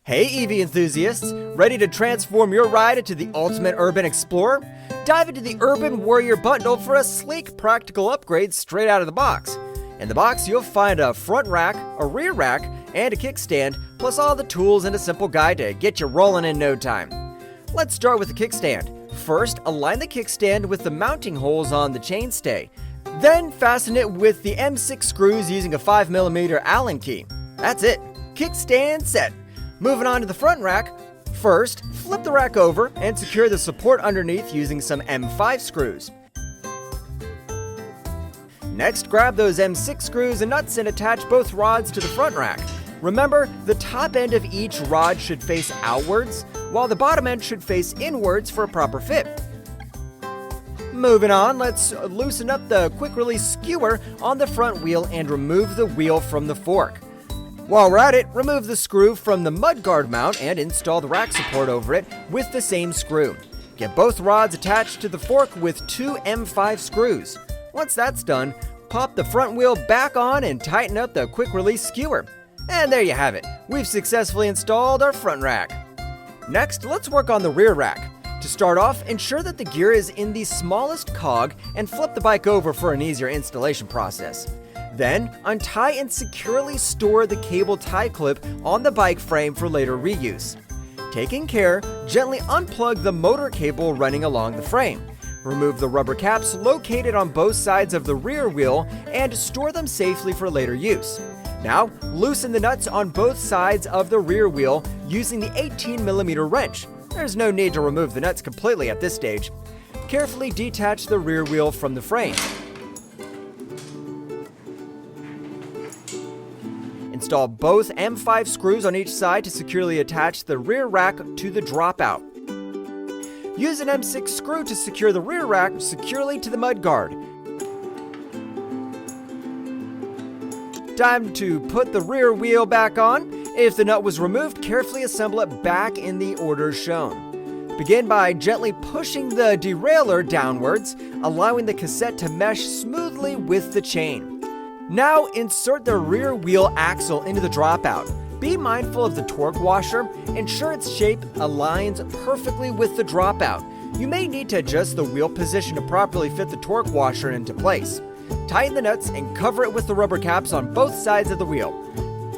Hey EVIE enthusiasts, ready to transform your ride into the ultimate urban explorer? Dive into the Urban Warrior bundle for a sleek, practical upgrade straight out of the box. In the box, you'll find a front rack, a rear rack, and a kickstand, plus all the tools and a simple guide to get you rolling in no time. Let's start with the kickstand. First, align the kickstand with the mounting holes on the chainstay. Then fasten it with the M6 screws using a 5mm Allen key. That's it. Kickstand set. Moving on to the front rack. First, flip the rack over and secure the support underneath using some M5 screws. Next, grab those M6 screws and nuts and attach both rods to the front rack. Remember, the top end of each rod should face outwards, while the bottom end should face inwards for a proper fit. Moving on, let's loosen up the quick-release skewer on the front wheel and remove the wheel from the fork. While we're at it, remove the screw from the mudguard mount and install the rack support over it with the same screw. Get both rods attached to the fork with 2 M5 screws. Once that's done, pop the front wheel back on and tighten up the quick-release skewer. And there you have it. We've successfully installed our front rack. Next, let's work on the rear rack. To start off, ensure that the gear is in the smallest cog and flip the bike over for an easier installation process. Then, untie and securely store the cable tie clip on the bike frame for later reuse. Taking care, gently unplug the motor cable running along the frame. Remove the rubber caps located on both sides of the rear wheel and store them safely for later use. Now, loosen the nuts on both sides of the rear wheel using the 18mm wrench. There's no need to remove the nuts completely at this stage. Carefully detach the rear wheel from the frame. Install both M5 screws on each side to securely attach the rear rack to the dropout. Use an M6 screw to secure the rear rack securely to the mudguard. Time to put the rear wheel back on. If the nut was removed, carefully assemble it back in the order shown. Begin by gently pushing the derailleur downwards, allowing the cassette to mesh smoothly with the chain. Now insert the rear wheel axle into the dropout. Be mindful of the torque washer. Ensure its shape aligns perfectly with the dropout. You may need to adjust the wheel position to properly fit the torque washer into place. Tighten the nuts and cover it with the rubber caps on both sides of the wheel.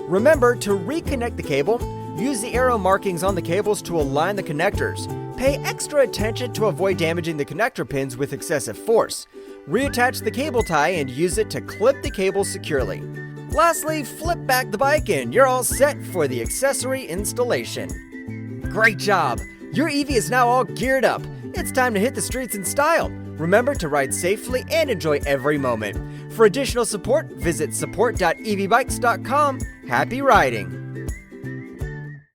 Remember to reconnect the cable. Use the arrow markings on the cables to align the connectors. Pay extra attention to avoid damaging the connector pins with excessive force. Reattach the cable tie and use it to clip the cable securely. Lastly, flip back the bike and you're all set for the accessory installation. Great job! Your EVIE is now all geared up. It's time to hit the streets in style. Remember to ride safely and enjoy every moment. For additional support, visit support.eviebikes.com. Happy riding!